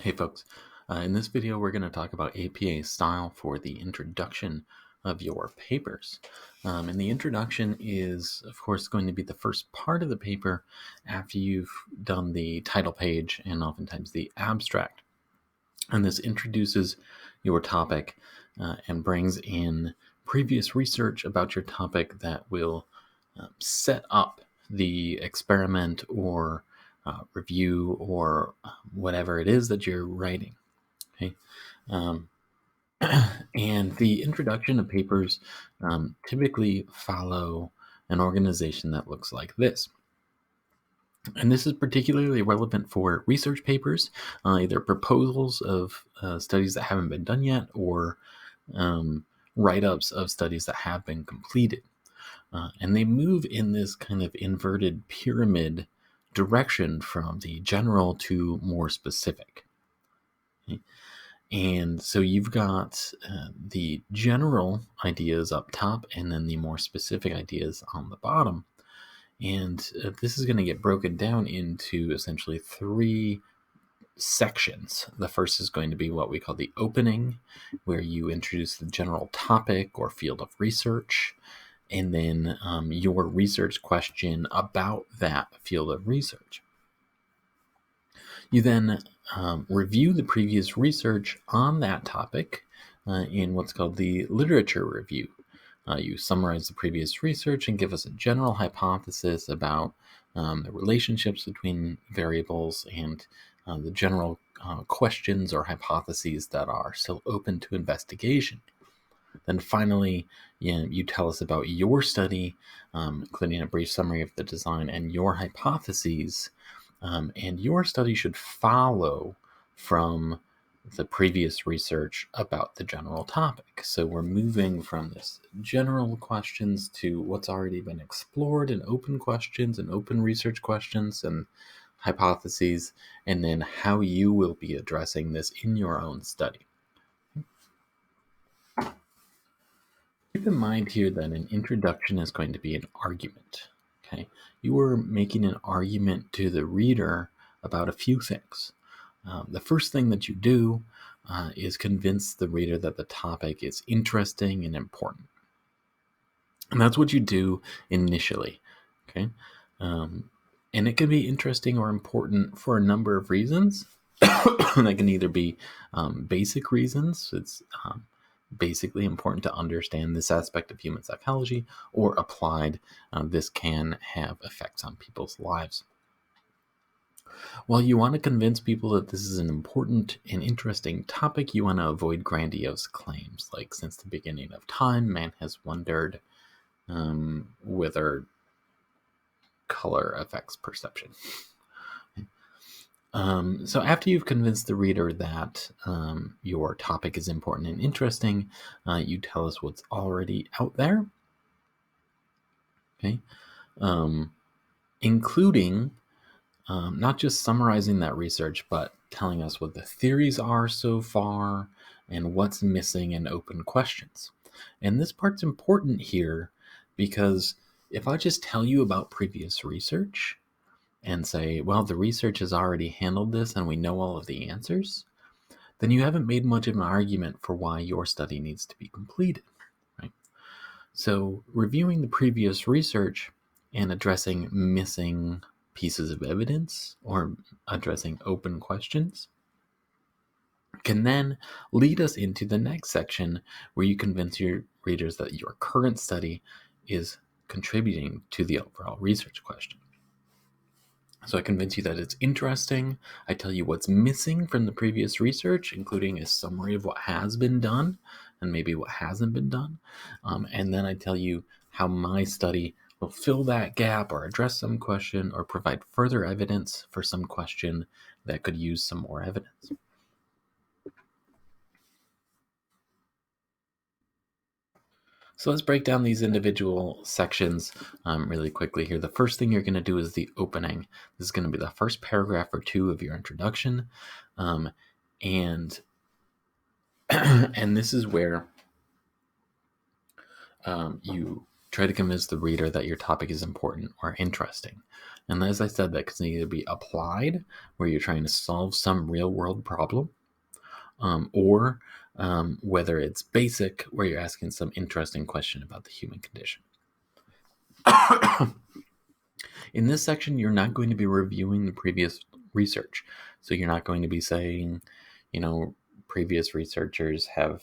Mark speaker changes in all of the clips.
Speaker 1: Hey folks, in this video we're going to talk about APA style for the introduction of your papers. And the introduction is, of course, going to be the first part of the paper after you've done the title page and oftentimes the abstract. And this introduces your topic and brings in previous research about your topic that will set up the experiment or review or whatever it is that you're writing. Okay. And the introduction of papers typically follow an organization that looks like this. And this is particularly relevant for research papers, either proposals of studies that haven't been done yet or write-ups of studies that have been completed. And they move in this kind of inverted pyramid direction from the general to more specific. Okay? And so you've got the general ideas up top and then the more specific ideas on the bottom. And this is going to get broken down into essentially three sections. The first is going to be what we call the opening, where you introduce the general topic or field of research, and then your research question about that field of research. You then review the previous research on that topic in what's called the literature review. You summarize the previous research and give us a general hypothesis about the relationships between variables and the general questions or hypotheses that are still open to investigation. Then finally, you tell us about your study, including a brief summary of the design and your hypotheses. And your study should follow from the previous research about the general topic. So we're moving from this general questions to what's already been explored in open questions and open research questions and hypotheses, and then how you will be addressing this in your own study. Keep in mind here that an introduction is going to be an argument. Okay, you are making an argument to the reader about a few things. The first thing that you do is convince the reader that the topic is interesting and important. And that's what you do initially. Okay, and it can be interesting or important for a number of reasons. That can either be basic reasons. It's basically important to understand this aspect of human psychology, or applied, this can have effects on people's lives. While you want to convince people that this is an important and interesting topic, you want to avoid grandiose claims like, since the beginning of time, man has wondered whether color affects perception. So after you've convinced the reader that your topic is important and interesting, you tell us what's already out there. Okay, including not just summarizing that research, but telling us what the theories are so far and what's missing in open questions. And this part's important here because if I just tell you about previous research and say, well, the research has already handled this and we know all of the answers, then you haven't made much of an argument for why your study needs to be completed, right? So reviewing the previous research and addressing missing pieces of evidence or addressing open questions can then lead us into the next section where you convince your readers that your current study is contributing to the overall research question. So I convince you that it's interesting. I tell you what's missing from the previous research, including a summary of what has been done and maybe what hasn't been done. And then I tell you how my study will fill that gap or address some question or provide further evidence for some question that could use some more evidence. So let's break down these individual sections really quickly here. The first thing you're going to do is the opening. This is going to be the first paragraph or two of your introduction. And this is where you try to convince the reader that your topic is important or interesting. And as I said, that can either be applied, where you're trying to solve some real world problem, or whether it's basic, where you're asking some interesting question about the human condition. In this section, you're not going to be reviewing the previous research. So you're not going to be saying, previous researchers have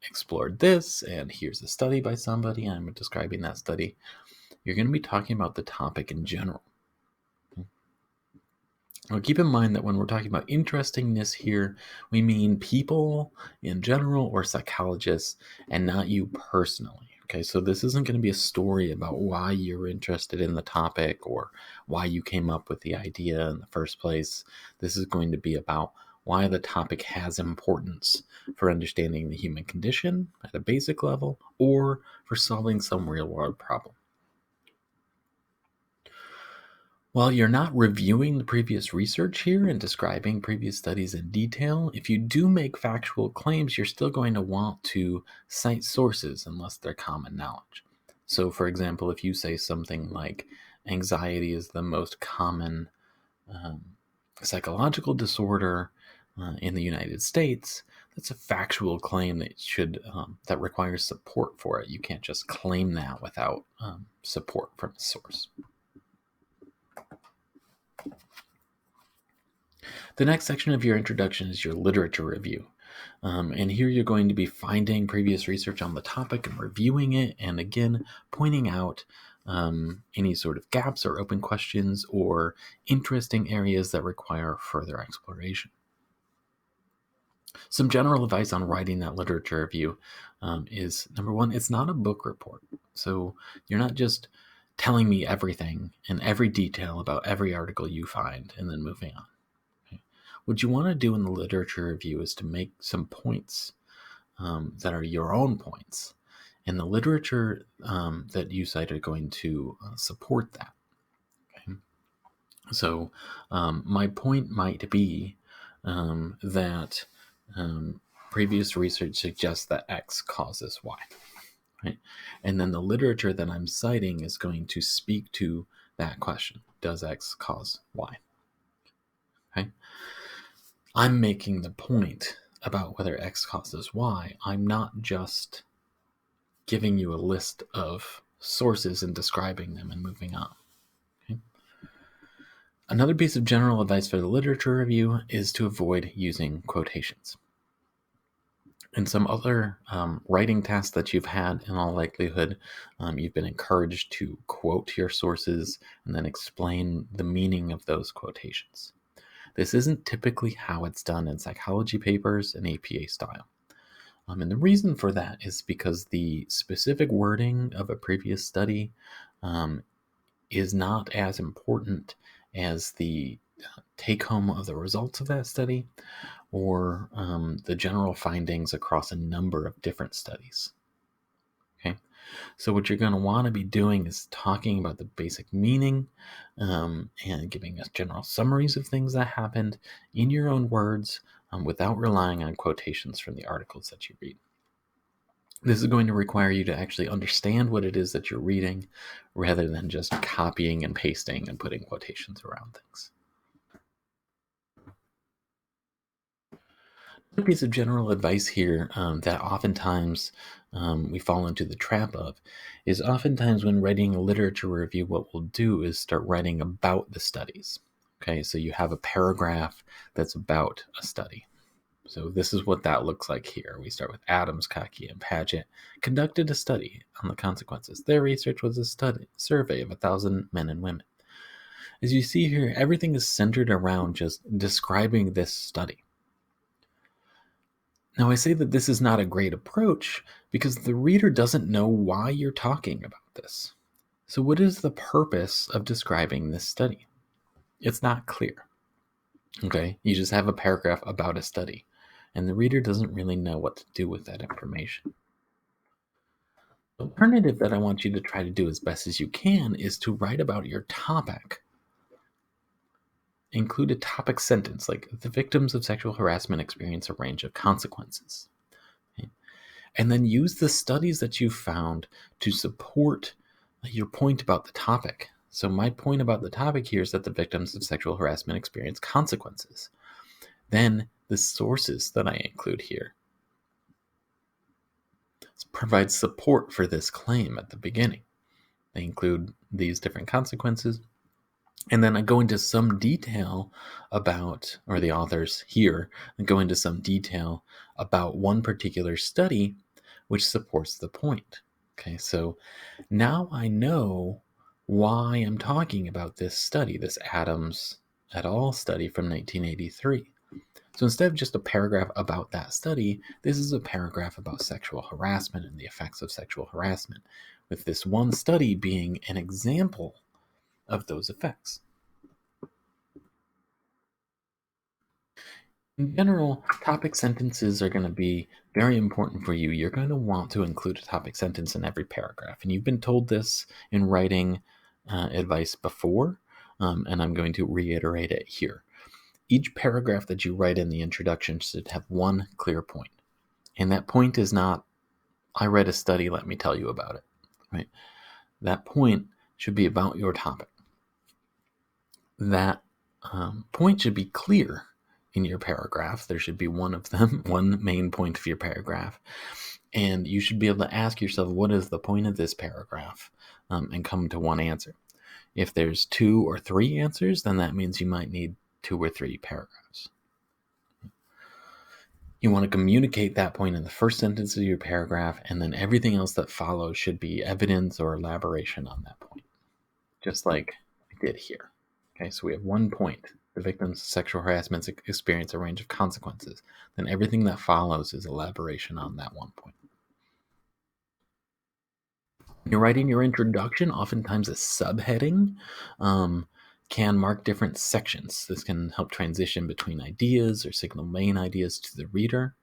Speaker 1: explored this, and here's a study by somebody, I'm describing that study. You're going to be talking about the topic in general. Now, keep in mind that when we're talking about interestingness here, we mean people in general or psychologists, and not you personally. Okay, so this isn't going to be a story about why you're interested in the topic or why you came up with the idea in the first place. This is going to be about why the topic has importance for understanding the human condition at a basic level or for solving some real world problem. While you're not reviewing the previous research here and describing previous studies in detail, if you do make factual claims, you're still going to want to cite sources unless they're common knowledge. So, for example, if you say something like anxiety is the most common psychological disorder in the United States, that's a factual claim that requires support for it. You can't just claim that without support from a source. The next section of your introduction is your literature review. And here you're going to be finding previous research on the topic and reviewing it, and again, pointing out any sort of gaps or open questions or interesting areas that require further exploration. Some general advice on writing that literature review is, number one, it's not a book report. So you're not just telling me everything and every detail about every article you find and then moving on. What you want to do in the literature review is to make some points that are your own points, and the literature that you cite are going to support that. Okay? So my point might be that previous research suggests that X causes Y. Right? And then the literature that I'm citing is going to speak to that question. Does X cause Y? Okay? I'm making the point about whether X causes Y. I'm not just giving you a list of sources and describing them and moving on. Okay? Another piece of general advice for the literature review is to avoid using quotations. In some other writing tasks that you've had, in all likelihood, you've been encouraged to quote your sources and then explain the meaning of those quotations. This isn't typically how it's done in psychology papers and APA style. And the reason for that is because the specific wording of a previous study is not as important as the take-home of the results of that study or the general findings across a number of different studies. Okay, so what you're going to want to be doing is talking about the basic meaning and giving us general summaries of things that happened in your own words without relying on quotations from the articles that you read. This is going to require you to actually understand what it is that you're reading rather than just copying and pasting and putting quotations around things. A piece of general advice here that oftentimes we fall into the trap of is oftentimes when writing a literature review, what we'll do is start writing about the studies. Okay, so you have a paragraph that's about a study. So this is what that looks like here. We start with Adams, Kaki, and Paget conducted a study on the consequences. Their research was a survey of 1,000 men and women. As you see here, everything is centered around just describing this study. Now, I say that this is not a great approach because the reader doesn't know why you're talking about this. So what is the purpose of describing this study? It's not clear. Okay, you just have a paragraph about a study, and the reader doesn't really know what to do with that information. The alternative that I want you to try to do as best as you can is to write about your topic. Include a topic sentence like the victims of sexual harassment experience a range of consequences. Okay? And then use the studies that you found to support your point about the topic. So my point about the topic here is that the victims of sexual harassment experience consequences. Then the sources that I include here provide support for this claim at the beginning. They include these different consequences. And then I go into some detail about, or the authors here go into some detail about one particular study which supports the point. Okay, so now I know why I'm talking about this study, this Adams et al. Study from 1983. So instead of just a paragraph about that study, this is a paragraph about sexual harassment and the effects of sexual harassment, with this one study being an example of those effects. In general, topic sentences are going to be very important for you. You're going to want to include a topic sentence in every paragraph. And you've been told this in writing advice before, and I'm going to reiterate it here. Each paragraph that you write in the introduction should have one clear point. And that point is not, I read a study, let me tell you about it, right? That point should be about your topic. That point should be clear in your paragraph. There should be one of them, one main point of your paragraph. And you should be able to ask yourself, what is the point of this paragraph? And come to one answer. If there's 2 or 3 answers, then that means you might need 2 or 3 paragraphs. You want to communicate that point in the first sentence of your paragraph, and then everything else that follows should be evidence or elaboration on that point, just like I did here. Okay, so we have one point. The victim's sexual harassment experience a range of consequences. Then everything that follows is elaboration on that one point. When you're writing your introduction, oftentimes a subheading can mark different sections. This can help transition between ideas or signal main ideas to the reader.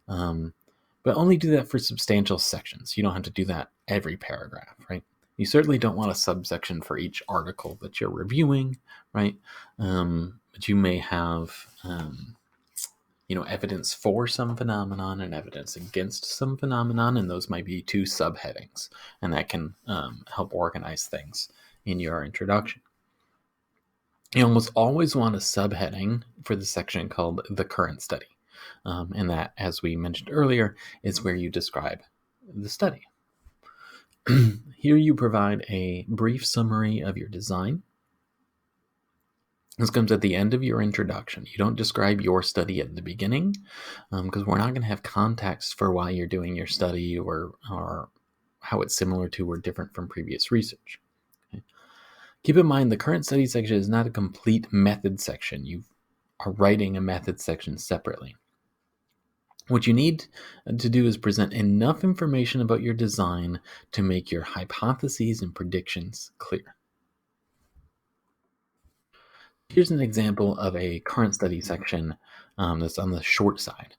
Speaker 1: But only do that for substantial sections. You don't have to do that every paragraph, right? You certainly don't want a subsection for each article that you're reviewing, right? But you may have, evidence for some phenomenon and evidence against some phenomenon, and those might be 2 subheadings, and that can help organize things in your introduction. You almost always want a subheading for the section called the current study. And that, as we mentioned earlier, is where you describe the study. Here you provide a brief summary of your design. This comes at the end of your introduction. You don't describe your study at the beginning, because we're not going to have context for why you're doing your study or how it's similar to or different from previous research. Okay? Keep in mind, the current study section is not a complete method section. You are writing a method section separately. What you need to do is present enough information about your design to make your hypotheses and predictions clear. Here's an example of a current study section that's on the short side.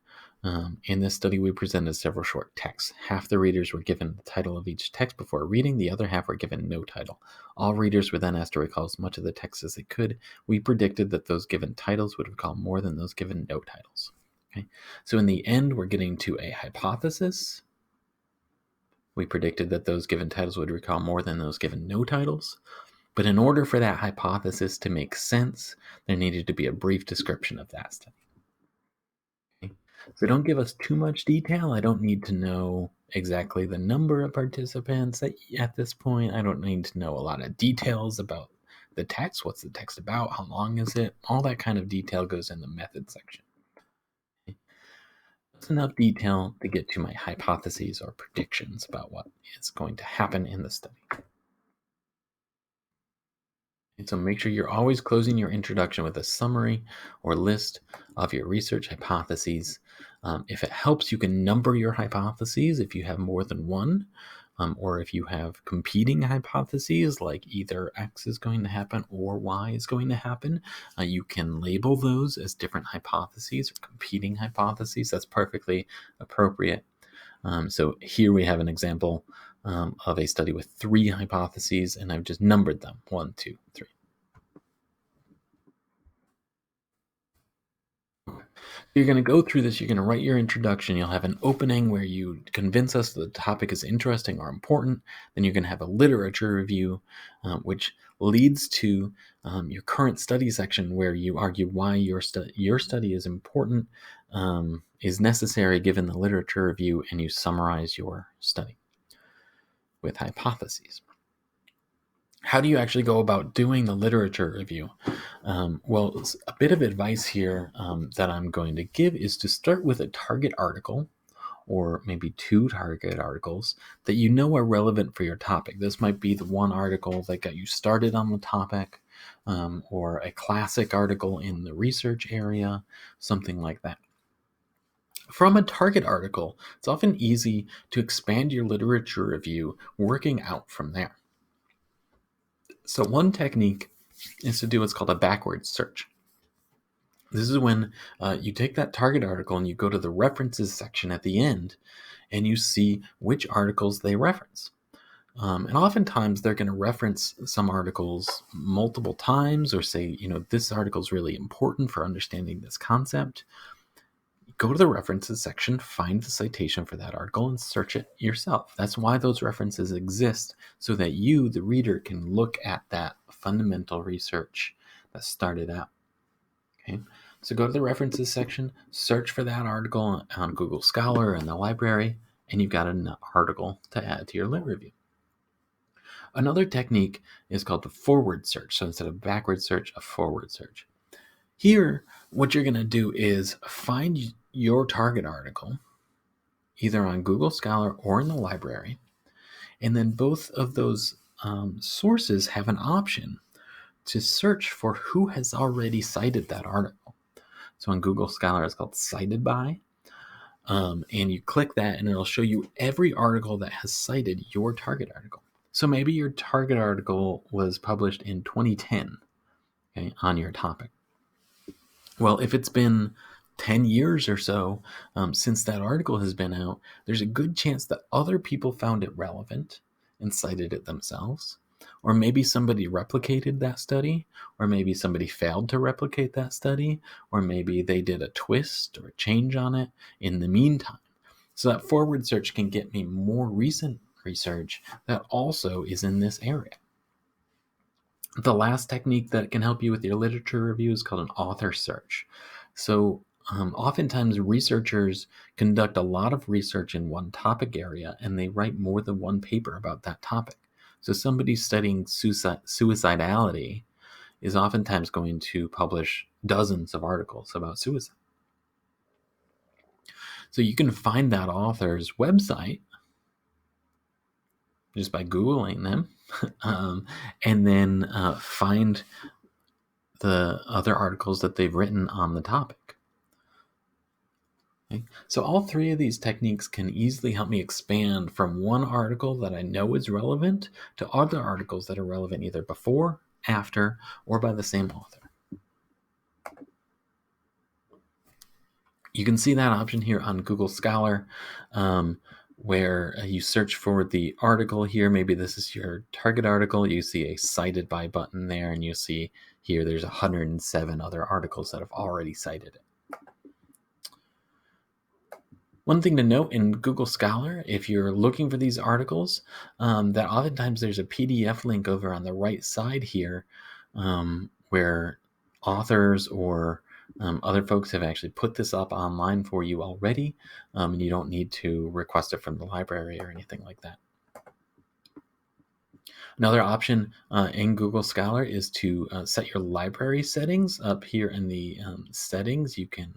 Speaker 1: In this study, we presented several short texts. Half the readers were given the title of each text before reading. The other half were given no title. All readers were then asked to recall as much of the text as they could. We predicted that those given titles would recall more than those given no titles. Okay? So in the end, we're getting to a hypothesis. We predicted that those given titles would recall more than those given no titles. But in order for that hypothesis to make sense, there needed to be a brief description of that study. Okay? So don't give us too much detail. I don't need to know exactly the number of participants at this point. I don't need to know a lot of details about the text. What's the text about? How long is it? All that kind of detail goes in the method section. Okay? That's enough detail to get to my hypotheses or predictions about what is going to happen in the study. And so make sure you're always closing your introduction with a summary or list of your research hypotheses. If it helps, you can number your hypotheses if you have more than one, or if you have competing hypotheses, like either X is going to happen or Y is going to happen, you can label those as different hypotheses or competing hypotheses. That's perfectly appropriate. So here we have an example of a study with 3 hypotheses, and I've just numbered them 1, 2, 3. You're going to go through this, you're going to write your introduction, you'll have an opening where you convince us that the topic is interesting or important. Then you're going to have a literature review, which leads to your current study section, where you argue why your study is important, is necessary given the literature review, and you summarize your study with hypotheses. How do you actually go about doing the literature review? Well, a bit of advice here that I'm going to give is to start with a target article, or maybe 2 target articles that you know are relevant for your topic. This might be the one article that got you started on the topic, or a classic article in the research area, something like that. From a target article, it's often easy to expand your literature review working out from there. So one technique is to do what's called a backwards search. This is when you take that target article and you go to the references section at the end, and you see which articles they reference. And oftentimes they're going to reference some articles multiple times, or say, this article is really important for understanding this concept. Go to the references section, find the citation for that article, and search it yourself. That's why those references exist, so that you, the reader, can look at that fundamental research that started out. Okay, so go to the references section, search for that article on Google Scholar and the library, and you've got an article to add to your lit review. Another technique is called the forward search. So instead of backward search, a forward search. Here, what you're going to do is find your target article, either on Google Scholar or in the library, and then both of those sources have an option to search for who has already cited that article. So on Google Scholar, it's called Cited By, and you click that, and it'll show you every article that has cited your target article. So maybe your target article was published in 2010, okay, on your topic. Well, if it's been 10 years or so since that article has been out, there's a good chance that other people found it relevant and cited it themselves. Or maybe somebody replicated that study, or maybe somebody failed to replicate that study, or maybe they did a twist or a change on it in the meantime. So that forward search can get me more recent research that also is in this area. The last technique that can help you with your literature review is called an author search. So oftentimes researchers conduct a lot of research in one topic area, and they write more than one paper about that topic. So somebody studying suicidality is oftentimes going to publish dozens of articles about suicide. So you can find that author's website just by Googling them, and then find the other articles that they've written on the topic. Okay? So all 3 of these techniques can easily help me expand from one article that I know is relevant to other articles that are relevant either before, after, or by the same author. You can see that option here on Google Scholar, where you search for the article here. Maybe this is your target article. You see a cited by button there, and you see here there's 107 other articles that have already cited it. One thing to note in Google Scholar, if you're looking for these articles, that oftentimes there's a PDF link over on the right side here, where authors or other folks have actually put this up online for you already, and you don't need to request it from the library or anything like that. Another option in Google Scholar is to set your library settings. Up here in the settings, you can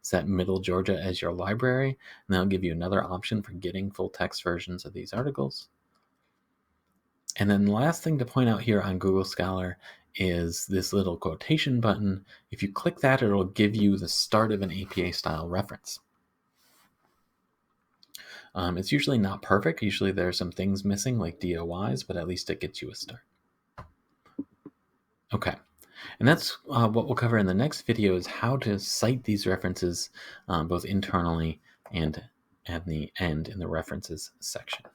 Speaker 1: set Middle Georgia as your library, and that'll give you another option for getting full text versions of these articles. And then the last thing to point out here on Google Scholar is this little quotation button. If you click that, it'll give you the start of an APA-style reference. It's usually not perfect. Usually there are some things missing, like DOIs, but at least it gets you a start. Okay, and that's what we'll cover in the next video, is how to cite these references both internally and at the end in the references section.